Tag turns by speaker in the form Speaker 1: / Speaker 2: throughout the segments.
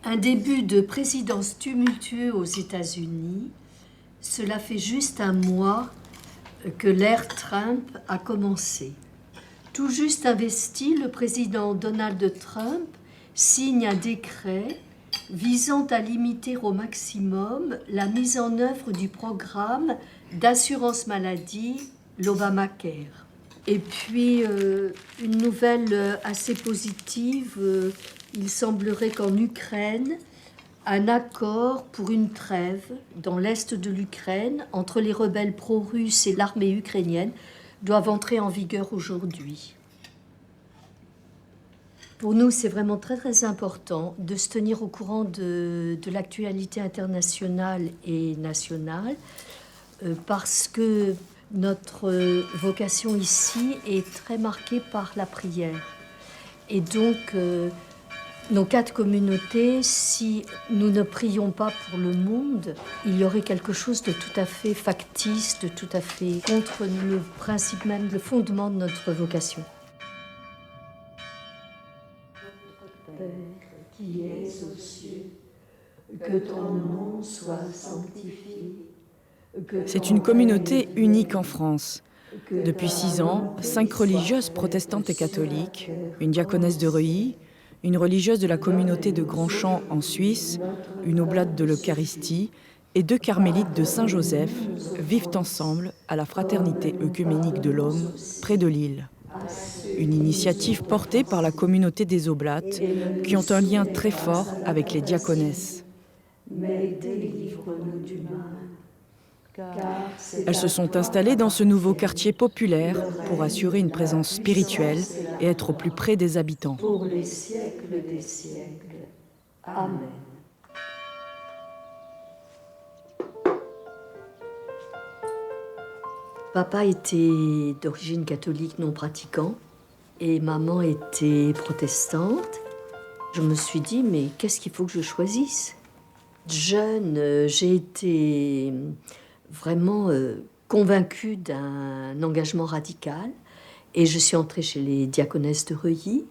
Speaker 1: Un début de présidence tumultueux aux États-Unis. Cela fait juste un mois que l'ère Trump a commencé. Tout juste investi, le président Donald Trump signe un décret visant à limiter au maximum la mise en œuvre du programme d'assurance maladie, l'Obamacare. Et puis, une nouvelle assez positive, il semblerait qu'en Ukraine, un accord pour une trêve dans l'est de l'Ukraine entre les rebelles pro-russes et l'armée ukrainienne doivent entrer en vigueur aujourd'hui. Pour nous, c'est vraiment très très important de se tenir au courant de l'actualité internationale et nationale parce que notre vocation ici est très marquée par la prière. Et donc, nos 4 communautés, si nous ne prions pas pour le monde, il y aurait quelque chose de tout à fait factice, de tout à fait contre le principe même, le fondement de notre vocation. Notre Père qui es aux cieux, que ton nom soit sanctifié.
Speaker 2: C'est une communauté unique en France. Depuis 6 ans, 5 religieuses protestantes et catholiques, une diaconesse de Reuilly, une religieuse de la communauté de Grandchamp en Suisse, une oblate de l'Eucharistie et 2 carmélites de Saint-Joseph vivent ensemble à la Fraternité œcuménique de l'Homme, près de Lille. Une initiative portée par la communauté des Oblates, qui ont un lien très fort avec les diaconesses.
Speaker 1: Mais délivre-nous du mal.
Speaker 2: Elles se sont installées dans ce nouveau quartier populaire pour assurer une présence spirituelle et être au plus près des habitants.
Speaker 1: Pour les siècles des siècles. Amen. Papa était d'origine catholique non pratiquant et maman était protestante. Je me suis dit, mais qu'est-ce qu'il faut que je choisisse ? Jeune, j'ai été vraiment convaincue d'un engagement radical et je suis entrée chez les diaconesses de Reuilly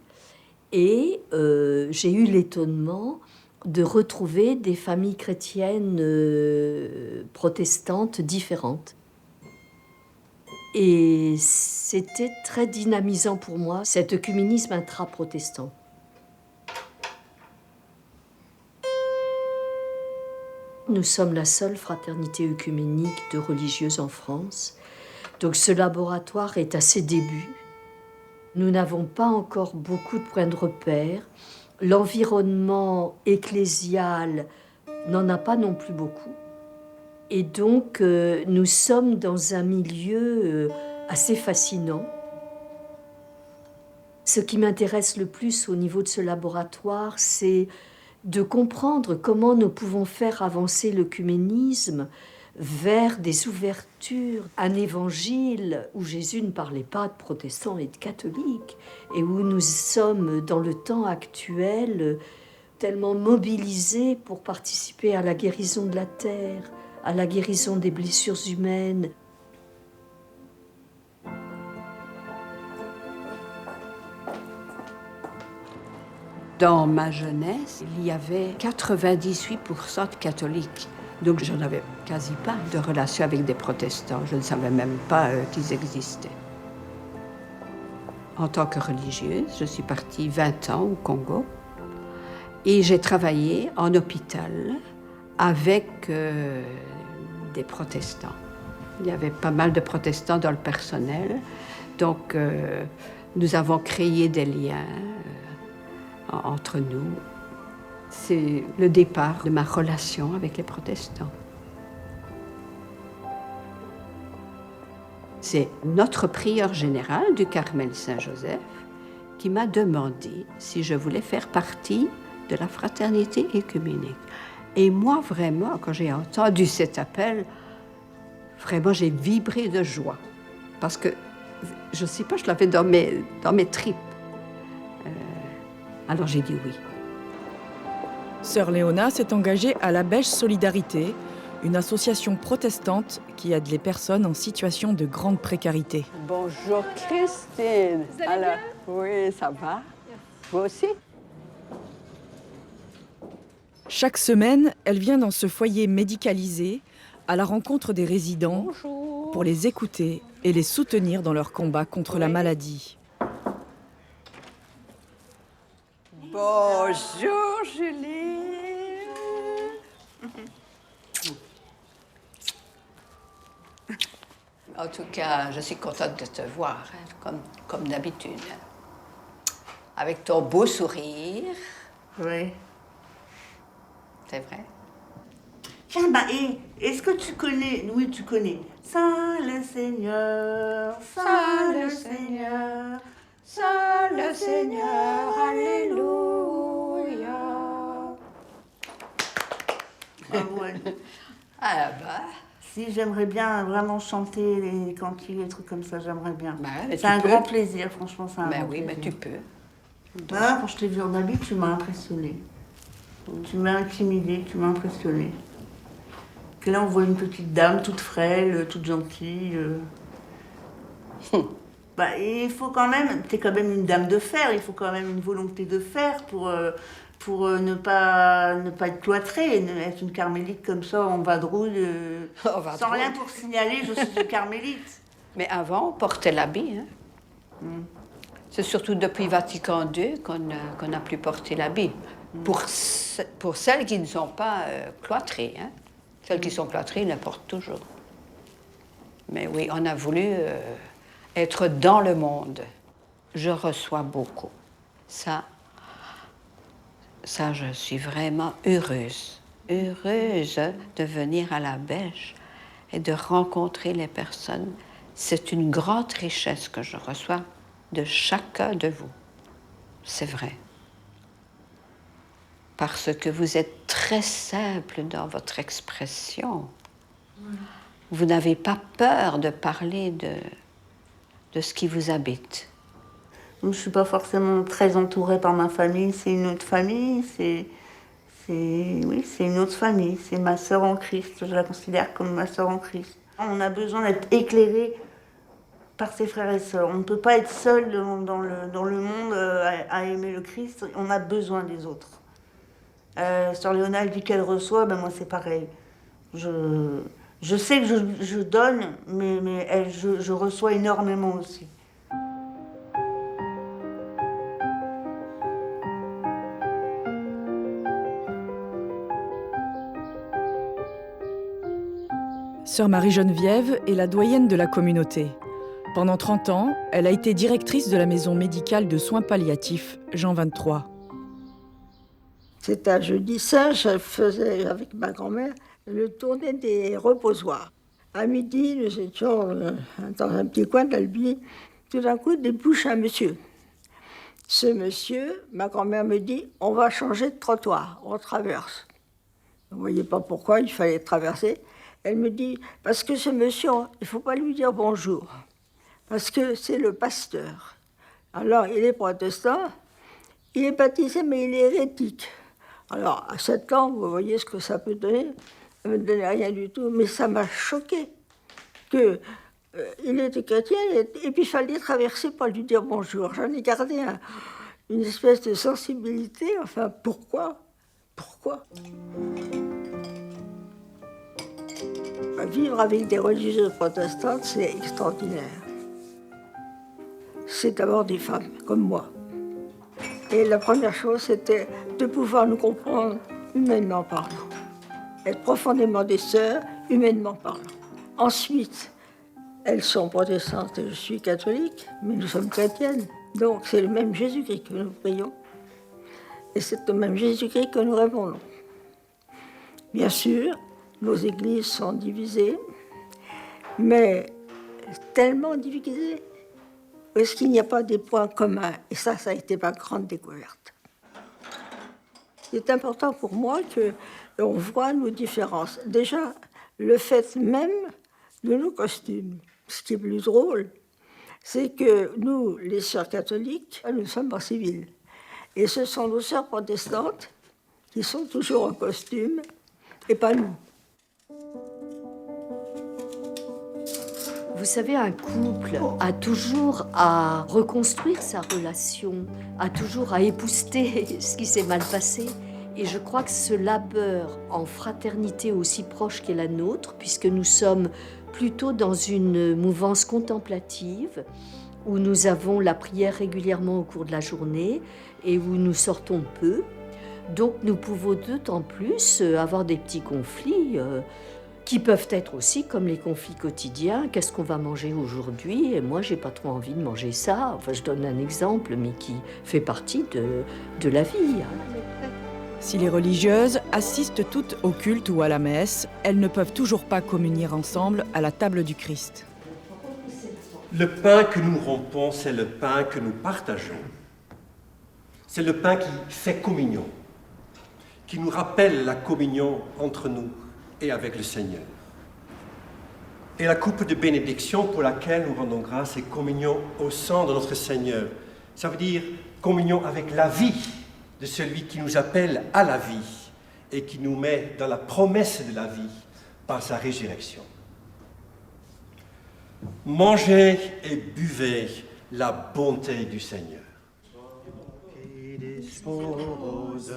Speaker 1: et j'ai eu l'étonnement de retrouver des familles chrétiennes protestantes différentes. Et c'était très dynamisant pour moi, cet œcuménisme intra-protestant. Nous sommes la seule fraternité œcuménique de religieuses en France. Donc ce laboratoire est à ses débuts. Nous n'avons pas encore beaucoup de points de repère. L'environnement ecclésial n'en a pas non plus beaucoup. Et donc nous sommes dans un milieu assez fascinant. Ce qui m'intéresse le plus au niveau de ce laboratoire, c'est de comprendre comment nous pouvons faire avancer l'œcuménisme vers des ouvertures, un évangile où Jésus ne parlait pas de protestants et de catholiques, et où nous sommes dans le temps actuel tellement mobilisés pour participer à la guérison de la terre, à la guérison des blessures humaines.
Speaker 3: Dans ma jeunesse, il y avait 98% de catholiques. Donc je n'avais quasi pas de relation avec des protestants. Je ne savais même pas qu'ils existaient. En tant que religieuse, je suis partie 20 ans au Congo et j'ai travaillé en hôpital avec des protestants. Il y avait pas mal de protestants dans le personnel, donc nous avons créé des liens entre nous. C'est le départ de ma relation avec les protestants. C'est notre prieur général du Carmel Saint-Joseph qui m'a demandé si je voulais faire partie de la fraternité œcuménique. Et moi, vraiment, quand j'ai entendu cet appel, vraiment, j'ai vibré de joie. Parce que, je ne sais pas, je l'avais dans mes tripes. Alors j'ai dit oui.
Speaker 2: Sœur Léona s'est engagée à la Belge Solidarité, une association protestante qui aide les personnes en situation de grande précarité.
Speaker 3: Bonjour Christine.
Speaker 4: Vous allez bien?
Speaker 3: Oui, ça va. Vous aussi?
Speaker 2: Chaque semaine, elle vient dans ce foyer médicalisé à la rencontre des résidents pour les écouter et les soutenir dans leur combat contre la maladie.
Speaker 3: Bonjour Julie. En tout cas, je suis contente de te voir, hein, comme d'habitude. Avec ton beau sourire.
Speaker 4: Oui.
Speaker 3: C'est vrai?
Speaker 4: Tiens, est-ce que tu connais... Oui, tu connais. Saint le Seigneur, Saint le Seigneur,
Speaker 3: Saint le Seigneur, alléluia.
Speaker 4: Bravo, Anne.
Speaker 3: Ah bah,
Speaker 4: Si, j'aimerais bien vraiment chanter les cantiques, les trucs comme ça, j'aimerais bien.
Speaker 3: mais
Speaker 4: C'est un
Speaker 3: tu
Speaker 4: grand
Speaker 3: peux.
Speaker 4: plaisir, franchement, c'est un grand
Speaker 3: Oui,
Speaker 4: plaisir.
Speaker 3: mais tu peux.
Speaker 4: Voilà, quand je t'ai vu en habit, tu m'as impressionnée. Tu m'as intimidée, tu m'as impressionnée. Que là, on voit une petite dame toute frêle, toute gentille. Il faut quand même, t'es quand même une dame de fer, il faut quand même une volonté de fer pour ne pas être cloîtrée, être une carmélite comme ça en vadrouille, sans rien pour signaler, je suis une carmélite.
Speaker 3: Mais avant, on portait l'habit. Hein. C'est surtout depuis Vatican II qu'on n'a plus porté l'habit. Pour celles qui ne sont pas cloîtrées. Hein. Celles qui sont cloîtrées, ils le portent toujours. Mais oui, on a voulu être dans le monde. Je reçois beaucoup. Ça, je suis vraiment heureuse. Heureuse de venir à la Bêche et de rencontrer les personnes. C'est une grande richesse que je reçois de chacun de vous. C'est vrai. Parce que vous êtes très simple dans votre expression. Vous n'avez pas peur de parler de ce qui vous habite.
Speaker 4: Je ne suis pas forcément très entourée par ma famille, c'est une autre famille, c'est une autre famille, c'est ma sœur en Christ, je la considère comme ma sœur en Christ. On a besoin d'être éclairé par ses frères et sœurs. On ne peut pas être seul dans le monde à aimer le Christ, on a besoin des autres. Sœur Léona, elle dit qu'elle reçoit, moi c'est pareil. Je sais que je donne, mais je reçois énormément aussi.
Speaker 2: Sœur Marie-Geneviève est la doyenne de la communauté. Pendant 30 ans, elle a été directrice de la maison médicale de soins palliatifs Jean 23.
Speaker 5: C'est un jeudi saint, je faisais avec ma grand-mère le tournée des reposoirs. À midi, nous étions dans un petit coin d'Albi. Tout d'un coup, débouche un monsieur. Ce monsieur, ma grand-mère me dit, on va changer de trottoir, on traverse. Vous ne voyez pas pourquoi il fallait traverser. Elle me dit, parce que ce monsieur, il ne faut pas lui dire bonjour, parce que c'est le pasteur. Alors, il est protestant, il est baptisé, mais il est hérétique. Alors, à 7 ans, vous voyez ce que ça peut donner. Ça ne me donnait rien du tout, mais ça m'a choqué qu'il était chrétien et puis il fallait traverser pour lui dire bonjour. J'en ai gardé une espèce de sensibilité. Enfin, pourquoi ? Vivre avec des religieuses protestantes, c'est extraordinaire. C'est d'abord des femmes, comme moi. Et la première chose, c'était de pouvoir nous comprendre humainement parlant. Être profondément des sœurs, humainement parlant. Ensuite, elles sont protestantes et je suis catholique, mais nous sommes chrétiennes. Donc c'est le même Jésus-Christ que nous prions. Et c'est le même Jésus-Christ que nous répondons. Bien sûr, nos églises sont divisées, mais tellement divisées. Est-ce qu'il n'y a pas des points communs? Et ça a été ma grande découverte. C'est important pour moi qu'on voit nos différences. Déjà, le fait même de nos costumes. Ce qui est plus drôle, c'est que nous, les sœurs catholiques, nous sommes en civil. Et ce sont nos sœurs protestantes qui sont toujours en costume, et pas nous.
Speaker 1: Vous savez, un couple a toujours à reconstruire sa relation, a toujours à épousseter ce qui s'est mal passé. Et je crois que ce labeur en fraternité aussi proche qu'est la nôtre, puisque nous sommes plutôt dans une mouvance contemplative, où nous avons la prière régulièrement au cours de la journée et où nous sortons peu. Donc nous pouvons d'autant plus avoir des petits conflits qui peuvent être aussi comme les conflits quotidiens. Qu'est-ce qu'on va manger aujourd'hui? Et moi, j'ai pas trop envie de manger ça. Enfin, je donne un exemple, mais qui fait partie de la vie.
Speaker 2: Si les religieuses assistent toutes au culte ou à la messe, elles ne peuvent toujours pas communier ensemble à la table du Christ.
Speaker 6: Le pain que nous rompons, c'est le pain que nous partageons. C'est le pain qui fait communion, qui nous rappelle la communion entre nous et avec le Seigneur. Et la coupe de bénédiction pour laquelle nous rendons grâce est communion au sang de notre Seigneur. Ça veut dire communion avec la vie de celui qui nous appelle à la vie et qui nous met dans la promesse de la vie par sa résurrection. Mangez et buvez la bonté du Seigneur. Qui dispose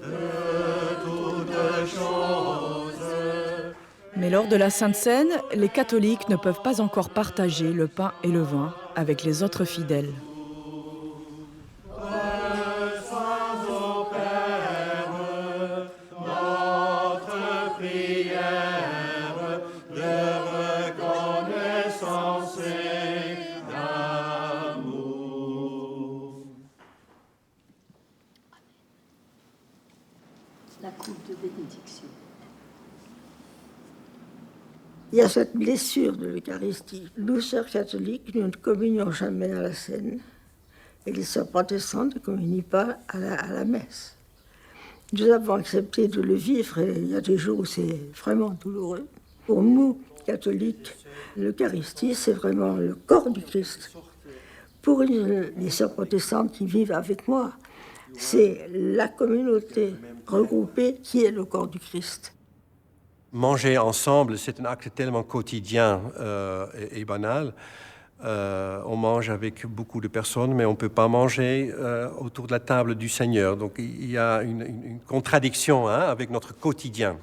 Speaker 6: de toutes choses.
Speaker 2: Mais lors de la Sainte Seine, les catholiques ne peuvent pas encore partager le pain et le vin avec les autres fidèles.
Speaker 1: La coupe de bénédiction.
Speaker 5: Il y a cette blessure de l'Eucharistie. Nous, sœurs catholiques, nous ne communions jamais à la Seine. Et les sœurs protestantes ne communient pas à la messe. Nous avons accepté de le vivre et il y a des jours où c'est vraiment douloureux. Pour nous, catholiques, l'Eucharistie, c'est vraiment le corps du Christ. Pour les sœurs protestantes qui vivent avec moi, c'est la communauté regroupée qui est le corps du Christ.
Speaker 6: Manger ensemble, c'est un acte tellement quotidien et banal. On mange avec beaucoup de personnes, mais on ne peut pas manger autour de la table du Seigneur. Donc il y a une contradiction avec notre quotidien.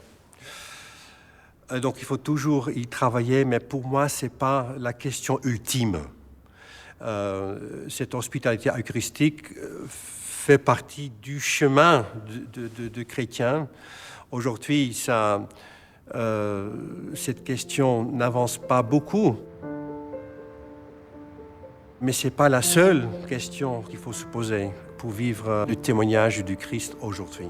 Speaker 6: Donc il faut toujours y travailler, mais pour moi, ce n'est pas la question ultime. Cette hospitalité eucharistique fait partie du chemin de chrétiens. Aujourd'hui, cette question n'avance pas beaucoup. Mais ce n'est pas la seule question qu'il faut se poser pour vivre le témoignage du Christ aujourd'hui.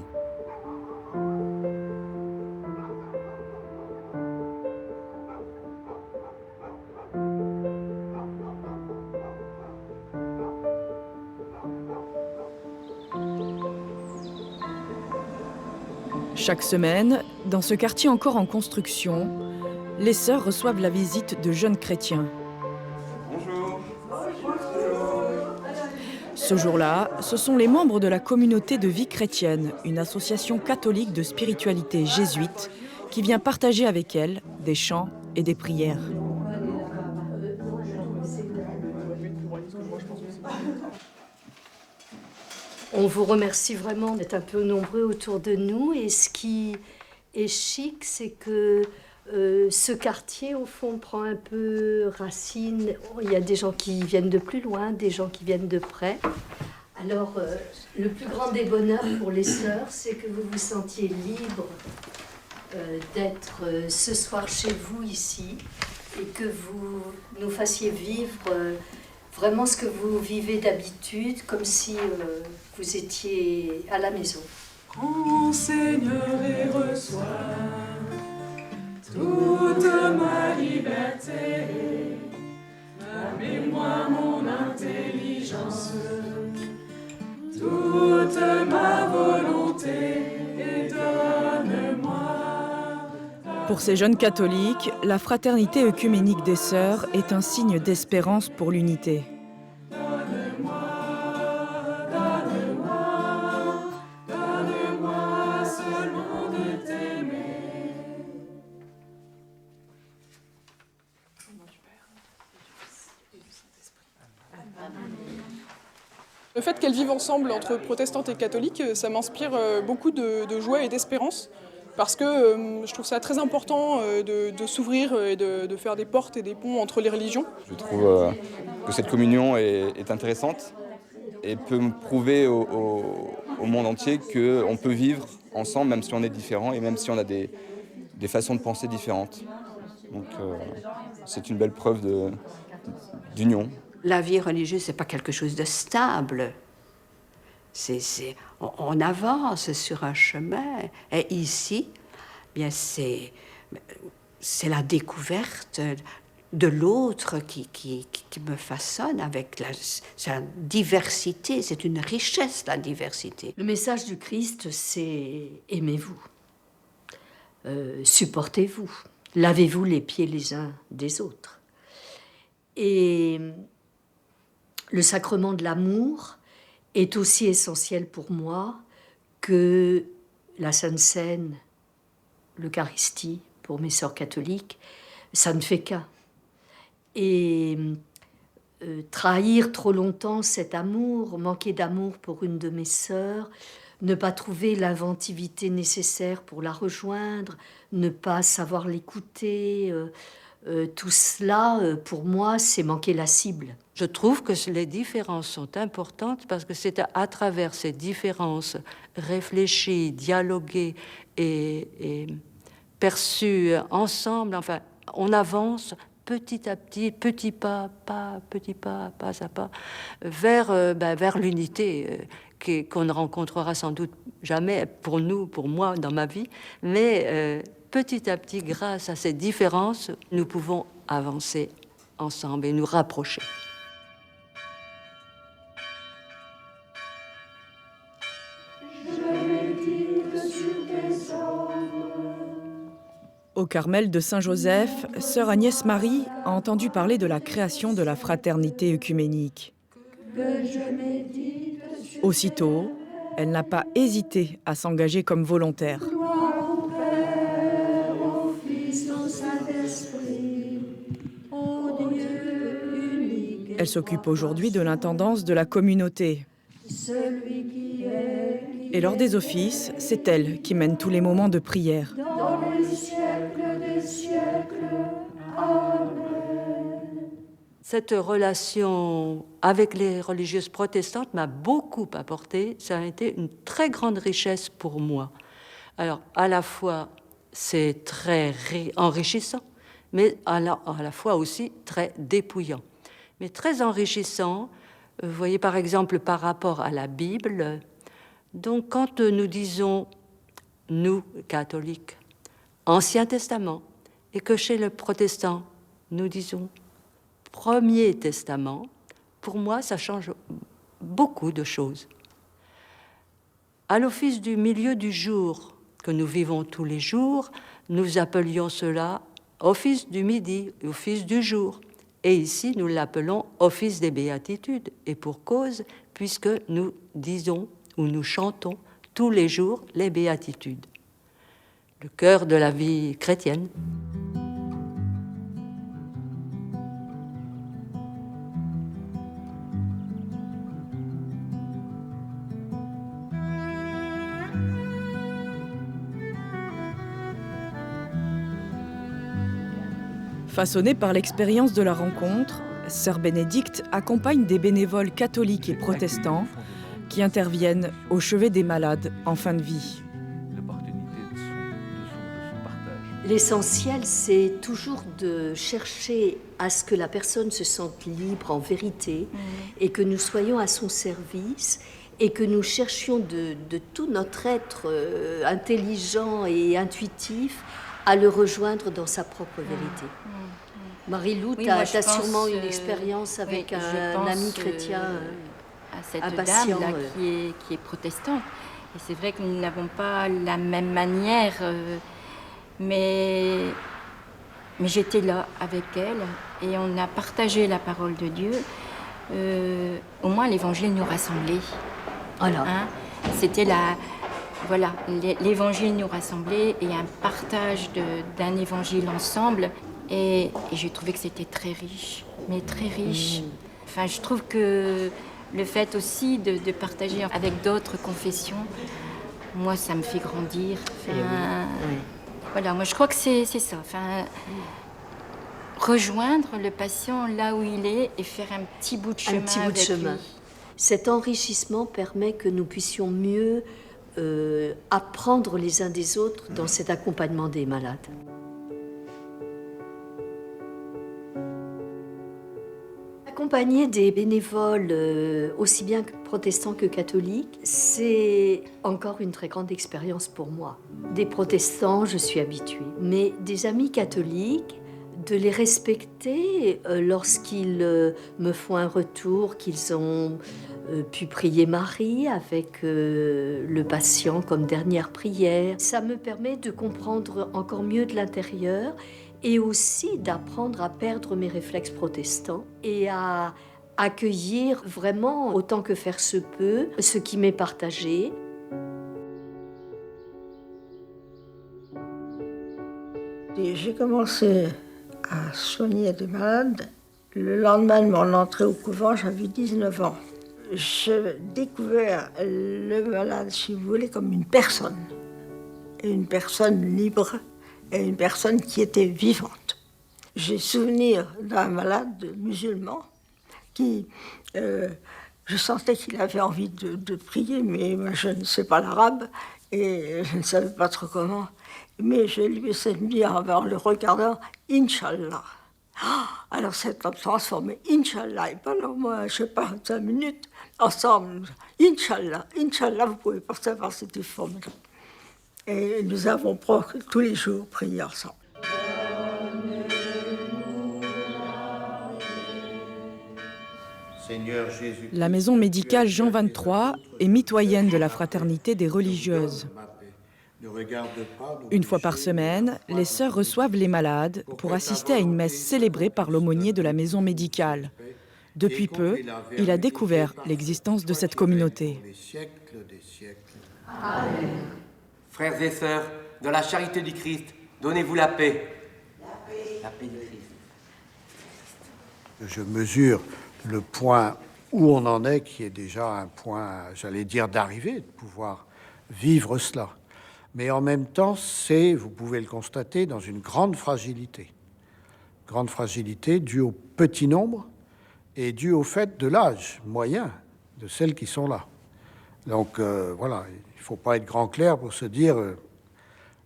Speaker 2: Chaque semaine, dans ce quartier encore en construction, les sœurs reçoivent la visite de jeunes chrétiens.
Speaker 6: Bonjour.
Speaker 2: Ce jour-là, ce sont les membres de la communauté de vie chrétienne, une association catholique de spiritualité jésuite, qui vient partager avec elles des chants et des prières.
Speaker 1: On vous remercie vraiment d'être un peu nombreux autour de nous. Et ce qui est chic, c'est que ce quartier, au fond, prend un peu racine. Il y a des gens qui viennent de plus loin, des gens qui viennent de près. Alors, le plus grand des bonheurs pour les sœurs, c'est que vous vous sentiez libre d'être ce soir chez vous ici et que vous nous fassiez vivre vraiment ce que vous vivez d'habitude, comme si vous étiez à la maison.
Speaker 7: Prends, Seigneur, et reçois toute ma liberté, amène-moi mon intelligence, toute ma volonté, et donne-moi.
Speaker 2: Pour ces jeunes catholiques, la fraternité œcuménique des sœurs est un signe d'espérance pour l'unité.
Speaker 8: Le fait qu'elles vivent ensemble entre protestantes et catholiques, ça m'inspire beaucoup de joie et d'espérance. Parce que je trouve ça très important de s'ouvrir et de faire des portes et des ponts entre les religions.
Speaker 9: Je trouve que cette communion est intéressante et peut me prouver au monde entier qu'on peut vivre ensemble même si on est différent et même si on a des façons de penser différentes. Donc c'est une belle preuve d'union.
Speaker 3: La vie religieuse, c'est pas quelque chose de stable. On avance sur un chemin. Et ici, bien c'est la découverte de l'autre qui me façonne avec sa diversité. C'est une richesse, la diversité.
Speaker 1: Le message du Christ, c'est aimez-vous, supportez-vous, lavez-vous les pieds les uns des autres. Et le sacrement de l'amour est aussi essentiel pour moi que la Sainte Seine, l'Eucharistie, pour mes sœurs catholiques, ça ne fait qu'un. Et trahir trop longtemps cet amour, manquer d'amour pour une de mes sœurs, ne pas trouver l'inventivité nécessaire pour la rejoindre, ne pas savoir l'écouter, tout cela, pour moi, c'est manquer la cible.
Speaker 10: Je trouve que les différences sont importantes parce que c'est à travers ces différences réfléchies, dialoguées et perçues ensemble, enfin, on avance petit à petit, petit pas à pas, vers l'unité qu'on ne rencontrera sans doute jamais pour nous, pour moi, dans ma vie, mais petit à petit, grâce à ces différences, nous pouvons avancer ensemble et nous rapprocher.
Speaker 2: Au Carmel de Saint-Joseph, sœur Agnès Marie a entendu parler de la création de la fraternité œcuménique. Aussitôt, elle n'a pas hésité à s'engager comme volontaire. Elle s'occupe aujourd'hui de l'intendance de la communauté. Et lors des offices, c'est elle qui mène tous les moments de prière.
Speaker 10: Cette relation avec les religieuses protestantes m'a beaucoup apporté. Ça a été une très grande richesse pour moi. Alors, à la fois, c'est très enrichissant, mais à la fois aussi très dépouillant. Mais très enrichissant, vous voyez par exemple par rapport à la Bible. Donc quand nous disons, nous, catholiques, Ancien Testament, et que chez le protestant, nous disons Premier Testament, pour moi, ça change beaucoup de choses. À l'office du milieu du jour, que nous vivons tous les jours, nous appelions cela office du midi, office du jour. Et ici, nous l'appelons office des béatitudes, et pour cause, puisque nous disons ou nous chantons tous les jours les béatitudes. Le cœur de la vie chrétienne.
Speaker 2: Façonnée par l'expérience de la rencontre, sœur Bénédicte accompagne des bénévoles catholiques et protestants qui interviennent au chevet des malades en fin de vie.
Speaker 1: L'essentiel, c'est toujours de chercher à ce que la personne se sente libre en vérité et que nous soyons à son service et que nous cherchions de tout notre être intelligent et intuitif à le rejoindre dans sa propre vérité. Marie-Lou, tu as sûrement une expérience avec un ami chrétien
Speaker 11: à cette
Speaker 1: impatient,
Speaker 11: dame là, qui est protestante. Et c'est vrai que nous n'avons pas la même manière, mais j'étais là avec elle et on a partagé la parole de Dieu. Au moins l'évangile nous rassemblait.
Speaker 1: Voilà.
Speaker 11: Hein? C'était voilà, l'évangile nous rassemblait et un partage d'un évangile ensemble. Et j'ai trouvé que c'était très riche, mais très riche. Enfin, je trouve que Le fait aussi de partager avec d'autres confessions, moi, ça me fait grandir. Voilà, moi, je crois que c'est ça. Rejoindre le patient là où il est et faire un petit bout de chemin avec lui.
Speaker 1: Cet enrichissement permet que nous puissions mieux apprendre les uns des autres dans cet accompagnement des malades. Accompagner des bénévoles, aussi bien protestants que catholiques, c'est encore une très grande expérience pour moi. Des protestants, je suis habituée, mais des amis catholiques, de les respecter lorsqu'ils me font un retour, qu'ils ont pu prier Marie avec le patient comme dernière prière. Ça me permet de comprendre encore mieux de l'intérieur et aussi d'apprendre à perdre mes réflexes protestants et à accueillir vraiment, autant que faire se peut, ce qui m'est partagé.
Speaker 5: J'ai commencé à soigner des malades. Le lendemain de mon entrée au couvent, j'avais 19 ans. J'ai découvert le malade, si vous voulez, comme une personne. Et une personne libre et une personne qui était vivante. J'ai souvenir d'un malade musulman qui, je sentais qu'il avait envie de prier, mais moi, je ne sais pas l'arabe et je ne savais pas trop comment. Mais je lui ai dit en le regardant, « Inch'Allah ». Alors cet homme transformé, « Inch'Allah », et pendant moi, je ne sais pas, 5 minutes, ensemble, « Inch'Allah, Inch'Allah », vous pouvez pas savoir, c'était formidable. Et nous avons tous les jours prié ensemble.
Speaker 2: La maison médicale Jean 23 est mitoyenne de la fraternité des religieuses. Une fois par semaine, les sœurs reçoivent les malades pour assister à une messe célébrée par l'aumônier de la maison médicale. Depuis peu, il a découvert l'existence de cette communauté.
Speaker 12: Frères et sœurs, dans la charité du Christ, donnez-vous la paix. La paix du Christ.
Speaker 13: Je mesure le point où on en est, qui est déjà un point, j'allais dire, d'arrivée, de pouvoir vivre cela. Mais en même temps, c'est, vous pouvez le constater, dans une grande fragilité. Grande fragilité due au petit nombre et due au fait de l'âge moyen de celles qui sont là. Donc voilà, il ne faut pas être grand clair pour se dire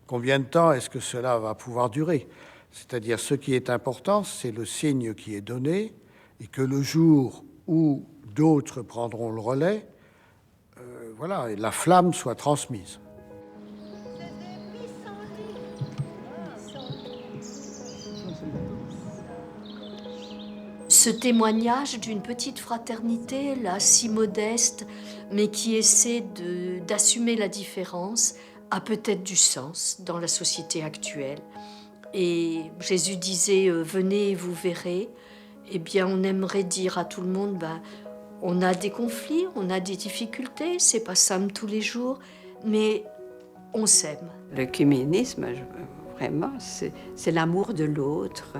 Speaker 13: combien de temps est-ce que cela va pouvoir durer. C'est-à-dire, ce qui est important, c'est le signe qui est donné et que le jour où d'autres prendront le relais, voilà, la flamme soit transmise.
Speaker 1: Ce témoignage d'une petite fraternité, là, si modeste, mais qui essaie d'assumer la différence, a peut-être du sens dans la société actuelle. Et Jésus disait « Venez et vous verrez ». Eh bien, on aimerait dire à tout le monde on a des conflits, on a des difficultés, c'est pas simple tous les jours, mais on s'aime.
Speaker 3: L'œcuménisme, vraiment, c'est l'amour de l'autre,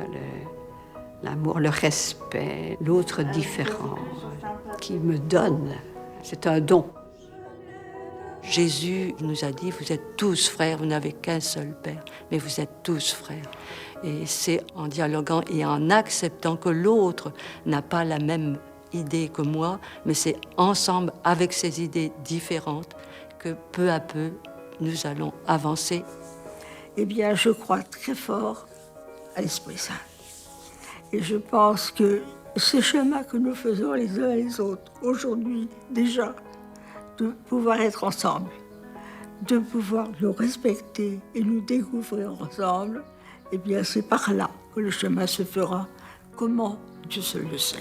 Speaker 3: l'amour, le respect, l'autre différent qui me donne. C'est un don.
Speaker 10: Jésus nous a dit, vous êtes tous frères, vous n'avez qu'un seul Père, mais vous êtes tous frères. Et c'est en dialoguant et en acceptant que l'autre n'a pas la même idée que moi, mais c'est ensemble, avec ces idées différentes, que peu à peu, nous allons avancer.
Speaker 5: Eh bien, je crois très fort à l'Esprit Saint. Et je pense que ce chemin que nous faisons les uns et les autres, aujourd'hui, déjà, de pouvoir être ensemble, de pouvoir nous respecter et nous découvrir ensemble, eh bien, c'est par là que le chemin se fera. Comment? Dieu seul le sait.